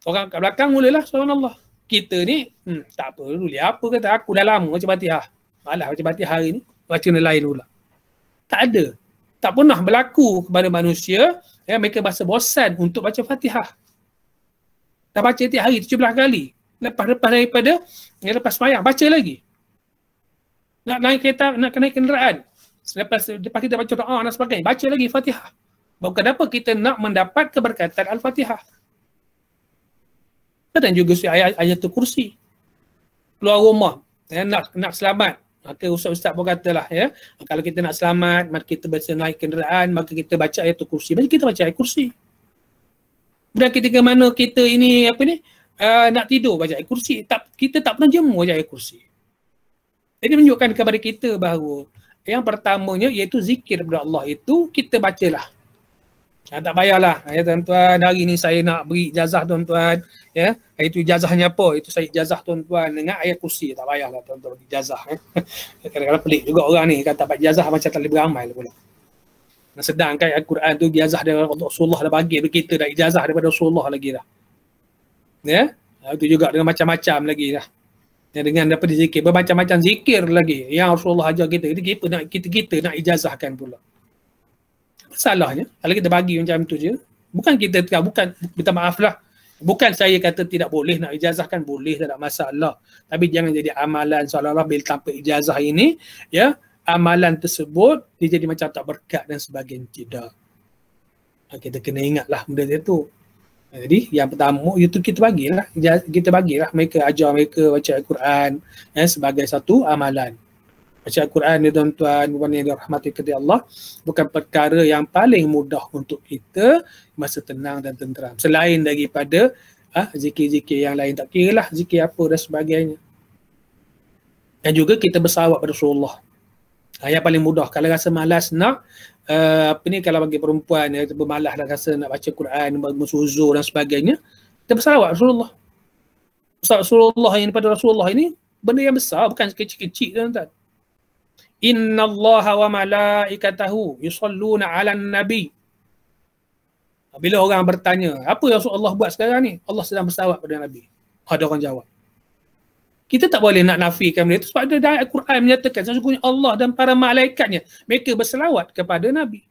Orang kat belakang mulalah subhanallah. Kita ni tak apa dulu, apa kata aku dah lama baca Fatihah. Malah baca Fatihah hari ni, baca yang lain pula. Tak ada. Tak pernah berlaku kepada manusia mereka rasa bosan untuk baca Fatihah. Dah baca tiap hari 17 kali. Lepas daripada lepas sembahyang baca lagi. Nak naik kereta, nak naik kenderaan. Lepas kita baca doa dan sebagainya, baca lagi Fatihah. Bukan apa kita nak mendapat keberkatan Al-Fatihah. Dan juga ayatul kursi. Keluar rumah, nak selamat. Maka ustaz-ustaz pun katalah kalau kita nak selamat, maka kita baca naik kenderaan, maka kita baca ayatul kursi. Maka kita baca ayatul kursi. Dan ketika mana kita ini nak tidur baca ayatul kursi, kita tak pernah jemu baca ayatul kursi. Jadi menunjukkan kepada kita bahawa yang pertamanya iaitu zikir kepada Allah itu kita bacalah. Tak payahlah tuan-tuan, hari ni saya nak beri ijazah tuan-tuan, itu ijazahnya apa? Itu saya ijazah tuan-tuan dengan ayat kursi. Tak payahlah tuan-tuan bagi ijazah. Kadang-kadang pelik juga orang ni kata dapat ijazah macam tak boleh beramal pula. Sedangkan Al-Quran tu ijazah daripada Rasulullah dah bagi kita dah, ijazah daripada Rasulullah lagi dah. Itu juga dengan macam-macam lagi dah. Dengan daripada zikir, bermacam-macam zikir lagi yang Rasulullah ajar kita. Jadi kita nak ijazahkan pula. Masalahnya kalau kita bagi macam tu je, bukan minta maaf lah, bukan saya kata tidak boleh nak ijazahkan, boleh, tak ada masalah, tapi jangan jadi amalan seolah-olah bila tanpa ijazah ini amalan tersebut dia jadi macam tak berkat dan sebagainya. Tidak, kita kena ingatlah benda itu. Jadi yang pertama itu kita bagilah mereka, ajar mereka baca Al-Quran sebagai satu amalan. Baca Al-Quran ni tuan-tuan yang dirahmati oleh Allah bukan perkara yang paling mudah untuk kita masa tenang dan tenteram. Selain daripada zikir-zikir yang lain, tak kira lah zikir apa dan sebagainya. Dan juga kita bersalawat pada Rasulullah. Yang paling mudah. Kalau rasa malas nak kalau bagi perempuan bermalas dah rasa nak baca Quran, bersuzur dan sebagainya, kita bersalawat Rasulullah. Rasulullah ini, pada Rasulullah ini benda yang besar, bukan kecil-kecil tuan-tuan. Inna Allaha wa malaikatahu yusalluna 'alan nabi. Bila orang bertanya, apa yang Allah buat sekarang ni? Allah sedang bersalawat pada Nabi. Ada orang jawab. Kita tak boleh nak nafikan benda itu sebab ada ayat Quran menyatakan sesungguhnya Allah dan para malaikatnya mereka berselawat kepada Nabi.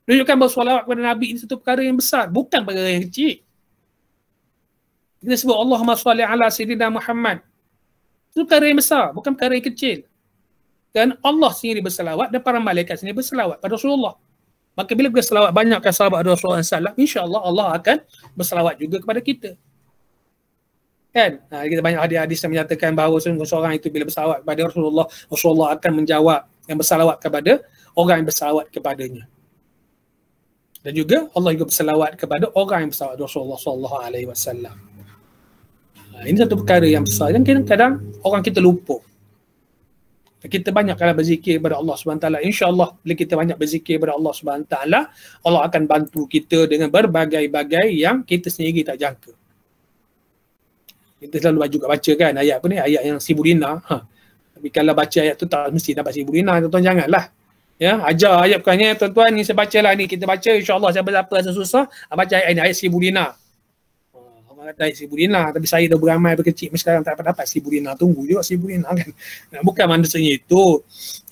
Menunjukkan bahawa selawat kepada Nabi ini satu perkara yang besar, bukan perkara yang kecil. Kita sebut Allahumma shalli ala sayyidina Muhammad. Itu perkara yang besar, bukan perkara yang kecil. Dan Allah sendiri berselawat dan para malaikat sendiri berselawat pada Rasulullah. Maka bila kita selawat banyakkan sahabat Rasulullah SAW, insya-Allah Allah akan berselawat juga kepada kita. Kan? Kita banyak hadis-hadis yang menyatakan bahawa seorang itu bila berselawat kepada Rasulullah, Rasulullah akan menjawab yang berselawat kepada orang yang berselawat kepadanya. Dan juga Allah juga berselawat kepada orang yang berselawat Rasulullah SAW. Ini satu perkara yang besar yang kadang-kadang orang kita lupa. Kita banyaklah berzikir kepada Allah SWT. InsyaAllah bila kita banyak berzikir kepada Allah SWT, Allah akan bantu kita dengan berbagai-bagai yang kita sendiri tak jangka. Kita selalu juga baca kan ayat ayat yang 1000 dinar. Tapi kalau baca ayat tu tak mesti dapat 1000 dinar, tuan-tuan janganlah. Ajar ayat bukannya tuan-tuan ni saya bacalah ni, kita baca insya-Allah siapa-siapa rasa susah baca ayat ini, ayat 1000 dinar. Orang kata ayat 1000 dinar, tapi saya dah beramal berkecil sekarang tak dapat 1000 dinar, tunggu juga 1000 dinar kan. Bukan maksudnya itu.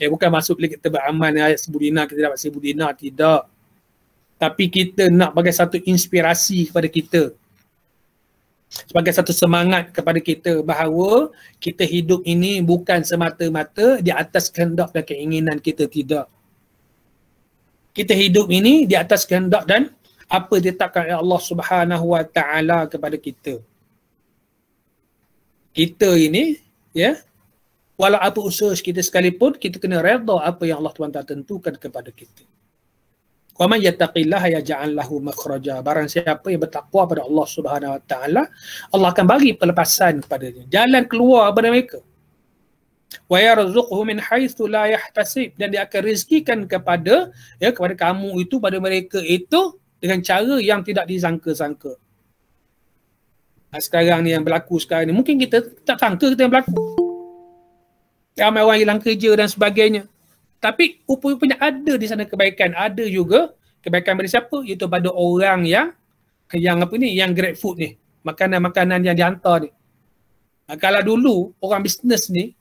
Bukan maksud bila kita beramal ayat 1000 dinar kita dapat 1000 dinar, tidak. Tapi kita nak bagi satu inspirasi kepada kita. Sebagai satu semangat kepada kita bahawa kita hidup ini bukan semata-mata di atas kehendak dan keinginan kita, tidak. Kita hidup ini di atas kehendak dan apa ditetapkan oleh Allah Subhanahu Wa Taala kepada kita. Kita ini walau apa usaha kita sekalipun, kita kena redha apa yang Allah SWT tentukan kepada kita. Wa man yattaqillaha yaj'al lahu makhraja. Barang siapa yang bertakwa pada Allah Subhanahu Wa Taala, Allah akan bagi pelepasan kepadanya, jalan keluar kepada mereka. Wa yarzuquhu min haitsu la yahtasib, dan dia akan rezekikan kepada kamu itu, pada mereka itu dengan cara yang tidak disangka-sangka. Sekarang ni yang berlaku sekarang ni, mungkin kita tak sangka kita yang berlaku. Ramai orang hilang kerja dan sebagainya. Tapi rupanya ada di sana kebaikan. Ada juga kebaikan dari siapa? Iaitu pada orang yang grab food ni. Makanan-makanan yang dihantar ni. Kalau dulu orang bisnes ni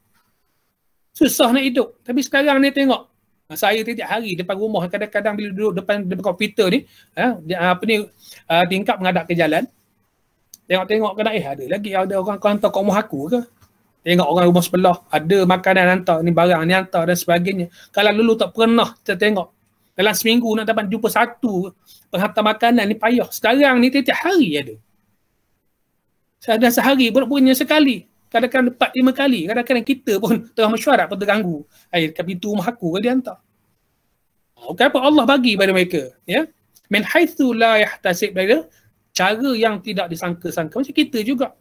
susah nak hidup. Tapi sekarang ni tengok. Saya tiap hari depan rumah, kadang-kadang bila duduk depan komputer ni, tingkap menghadap ke jalan, tengok kena ada lagi ada orang hantar kat rumah aku ke. Tengok orang rumah sebelah, ada makanan hantar, ni barang ni hantar dan sebagainya. Kalau dulu tak pernah kita tengok, dalam seminggu nak dapat jumpa satu penghantar makanan ni payah. Sekarang ni tiap hari ada. Ada sehari bukannya sekali. Kadang-kadang 4-5 kali. Kadang-kadang kita pun tengah mesyuarat pun terganggu. Kat pintu rumah aku ke dia hantar. Kenapa Allah bagi pada mereka? Ya? Min haitsu la yahtasib, cara yang tidak disangka-sangka. Macam kita juga.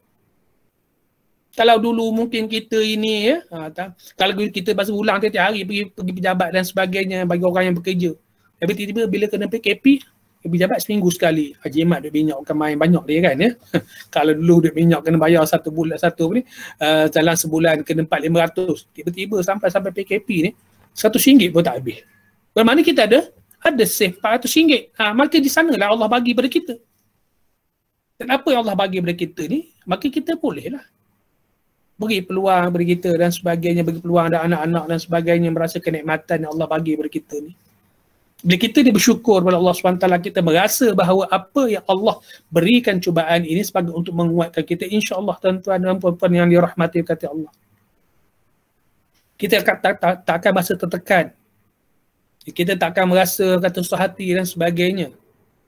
Kalau dulu mungkin kita ini, ya, kalau kita bahasa ulang tiap hari pergi pejabat dan sebagainya bagi orang yang bekerja. Tapi tiba-tiba bila kena PKP, pejabat seminggu sekali. Haji Mat duk minyak kan main banyak dia kan, ya. Kalau dulu duk minyak kena bayar satu bulan dalam sebulan kena 400-500. Tiba-tiba sampai PKP ni RM100 pun tak habis. Bermakna kita ada save RM400. Maka di sanalah Allah bagi pada kita. Dan apa yang Allah bagi pada kita ni, maka kita bolehlah beri peluang bagi kita dan sebagainya, bagi peluang ada anak-anak dan sebagainya merasa kenikmatan yang Allah bagi pada kita ni. Bila kita ni bersyukur kepada Allah SWT, kita merasa bahawa apa yang Allah berikan cubaan ini sebagai untuk menguatkan kita, insya-Allah tuan-tuan dan puan-puan yang dirahmati kata Allah, kita tak akan merasa tertekan. Kita tak akan merasa kata susah hati dan sebagainya.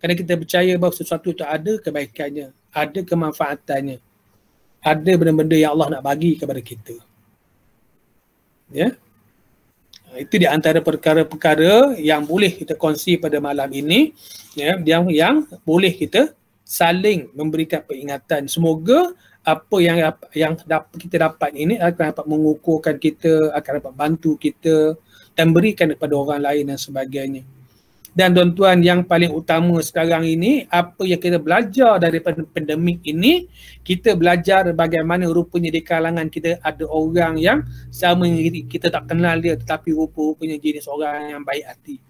Kerana kita percaya bahawa sesuatu itu ada kebaikannya, ada kemanfaatannya, ada benda-benda yang Allah nak bagi kepada kita. Ya. Itu di antara perkara-perkara yang boleh kita kongsi pada malam ini, ya, yang boleh kita saling memberikan peringatan. Semoga apa yang kita dapat ini akan dapat mengukuhkan kita, akan dapat bantu kita dan berikan kepada orang lain dan sebagainya. Dan tuan-tuan, yang paling utama sekarang ini, apa yang kita belajar daripada pandemik ini, kita belajar bagaimana rupanya di kalangan kita ada orang yang sama kita tak kenal dia, tetapi rupa-rupanya jenis orang yang baik hati.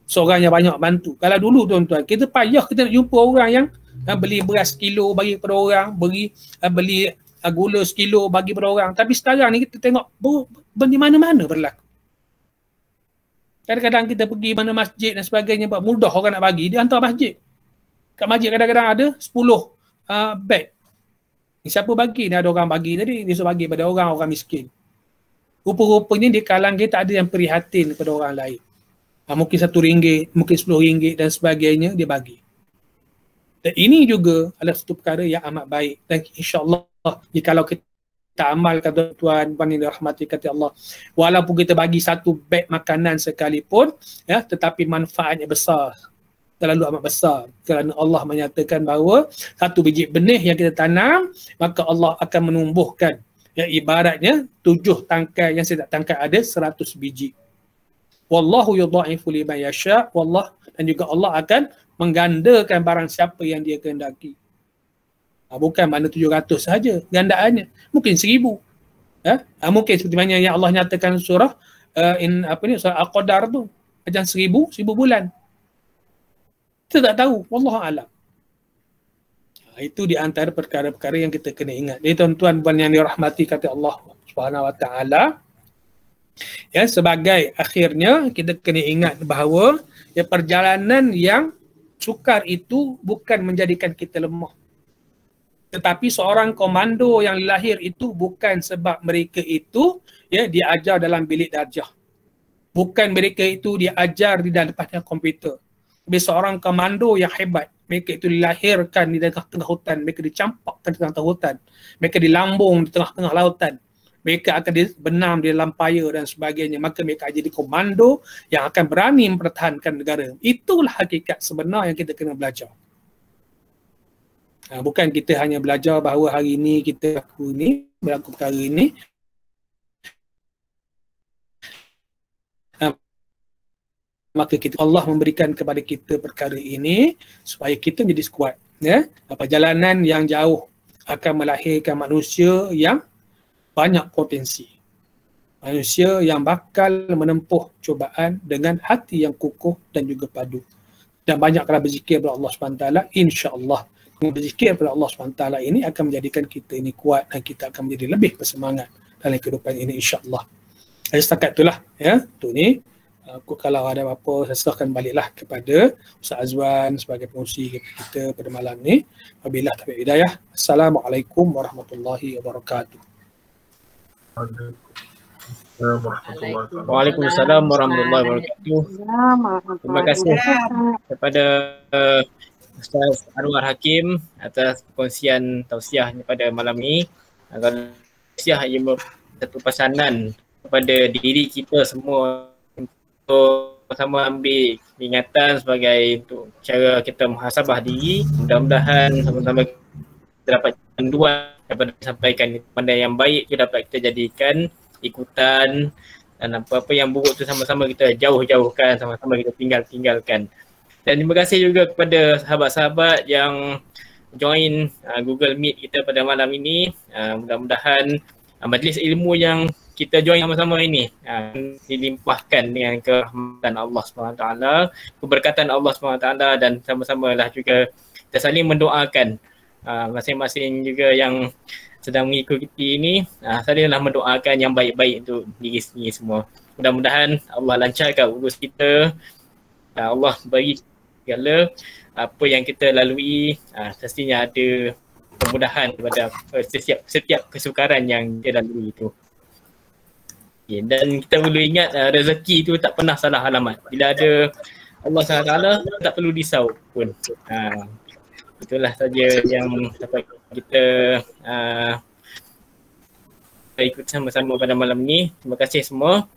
Seorang yang banyak bantu. Kalau dulu tuan-tuan, kita payah kita nak jumpa orang yang beli beras sekilo bagi kepada orang, beli gula sekilo bagi kepada orang. Tapi sekarang ni kita tengok di mana-mana berlaku. Kadang-kadang kita pergi mana masjid dan sebagainya, mudah orang nak bagi, dia hantar masjid. Kat masjid kadang-kadang ada 10 beg. Siapa bagi? Ni ada orang bagi tadi, dia suruh bagi pada orang miskin. Rupa-rupanya di kalangan kita ada yang prihatin kepada orang lain. Mungkin RM1, mungkin RM10 dan sebagainya, dia bagi. Dan ini juga adalah satu perkara yang amat baik. Dan insya-Allah, jikalau kita amalkan tuan-tuan yang dirahmati kata Allah, walaupun kita bagi satu beg makanan sekalipun, ya, tetapi manfaatnya besar, terlalu amat besar, kerana Allah menyatakan bahawa satu biji benih yang kita tanam, maka Allah akan menumbuhkan, ya, ibaratnya 7 tangkai yang saya tak tangkai ada 100 biji. Wallahu yudha'ifu liman yasha', wallah, dan juga Allah akan menggandakan barang siapa yang dia kehendaki. Bukan mana 700 saja gandaannya, mungkin 1000. Mungkin seperti mana yang Allah nyatakan surah surah Al-Qadar tu, macam 1000 bulan. Kita tak tahu, wallahu a'lam. Itu di antara perkara-perkara yang kita kena ingat. Jadi tuan-tuan yang dirahmati kata Allah Subhanahu wa taala, ya, sebagai akhirnya kita kena ingat bahawa ya, perjalanan yang sukar itu bukan menjadikan kita lemah. Tetapi seorang komando yang lahir itu bukan sebab mereka itu, ya, diajar dalam bilik darjah. Bukan mereka itu diajar di dalam komputer. Tapi seorang komando yang hebat, mereka itu dilahirkan di tengah-tengah hutan, mereka dicampakkan di tengah-tengah hutan, mereka dilambung di tengah-tengah lautan, mereka akan benam di dalam paya dan sebagainya. Maka mereka jadi komando yang akan berani mempertahankan negara. Itulah hakikat sebenar yang kita kena belajar. Bukan kita hanya belajar bahawa hari ini kita berlaku perkara ini. Maka Allah memberikan kepada kita perkara ini supaya kita menjadi kuat. Ya? Perjalanan yang jauh akan melahirkan manusia yang banyak potensi. Manusia yang bakal menempuh cubaan dengan hati yang kukuh dan juga padu. Dan banyaklah berzikir kepada Allah SWT, insya-Allah. Berzikir kepada Allah SWT ini akan menjadikan kita ini kuat dan kita akan menjadi lebih bersemangat dalam kehidupan ini, insya-Allah. Setakat itulah, ya, untuk ni Kalau ada apa-apa, saya serahkan baliklah kepada Ustaz Azwan sebagai pengurusi kita pada malam ni. Wabillahi taufiq hidayah. Assalamualaikum warahmatullahi wabarakatuh. Waalaikumsalam warahmatullahi wabarakatuh. Terima kasih kepada Ustaz Anwar Hakim atas perkongsian tausiahnya pada malam ni. Tausiah ia satu pesanan kepada diri kita semua untuk sama ambil ingatan sebagai untuk cara kita muhasabah diri. Mudah-mudahan sama-sama kita dapat panduan daripada disampaikan pandai yang baik itu dapat kita jadikan ikutan, dan apa-apa yang buruk tu sama-sama kita jauh-jauhkan, sama-sama kita tinggalkan. Dan terima kasih juga kepada sahabat-sahabat yang join Google Meet kita pada malam ini. Mudah-mudahan majlis ilmu yang kita join sama-sama ini dilimpahkan dengan kerahmatan Allah SWT, keberkatan Allah SWT, dan sama-sama lah juga kita saling mendoakan masing-masing juga yang sedang mengikuti ini, salinglah mendoakan yang baik-baik untuk diri sendiri semua. Mudah-mudahan Allah lancarkan urus kita, Allah bagi segala apa yang kita lalui, pastinya ada kemudahan kepada setiap kesukaran yang kita lalui itu. Okay, dan kita perlu ingat rezeki itu tak pernah salah alamat. Bila ada Allah SWT, tak perlu risau pun. Itulah saja yang dapat kita ikut sama-sama pada malam ni. Terima kasih semua.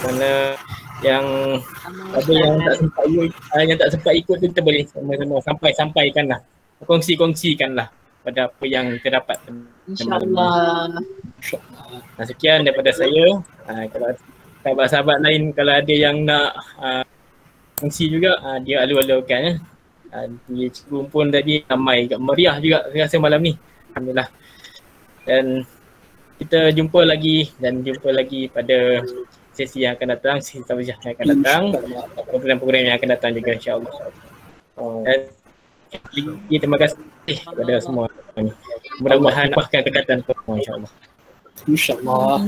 Kerana yang ada yang tak sempat ikut tu, kita boleh sama-sama sampaikanlah, kongsikanlah pada apa yang kita dapat. InsyaAllah. Sekian daripada saya. Kalau sahabat-sahabat lain kalau ada yang nak kongsi juga, dia alu-alukan. Dia cikgu pun tadi ramai, meriah juga saya rasa malam ni. Alhamdulillah. Dan kita jumpa lagi pada sesi yang akan datang, sesi tausiah yang akan datang, program-program yang akan datang juga insya-Allah. Dan terima kasih kepada semua. Mudah-mudahan bahkan kedatan semua insya-Allah. InsyaAllah.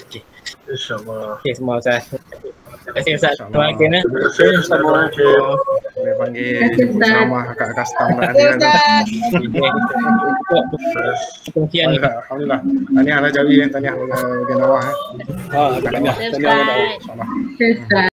Okay. InsyaAllah. Okay semua Ustaz. Terima kasih Ustaz. Terima kasih. Boleh panggil nama kakak stam nak Alhamdulillah. Tahniah lah Jawi, tahniah dengan Nawah. Tahniah. InsyaAllah.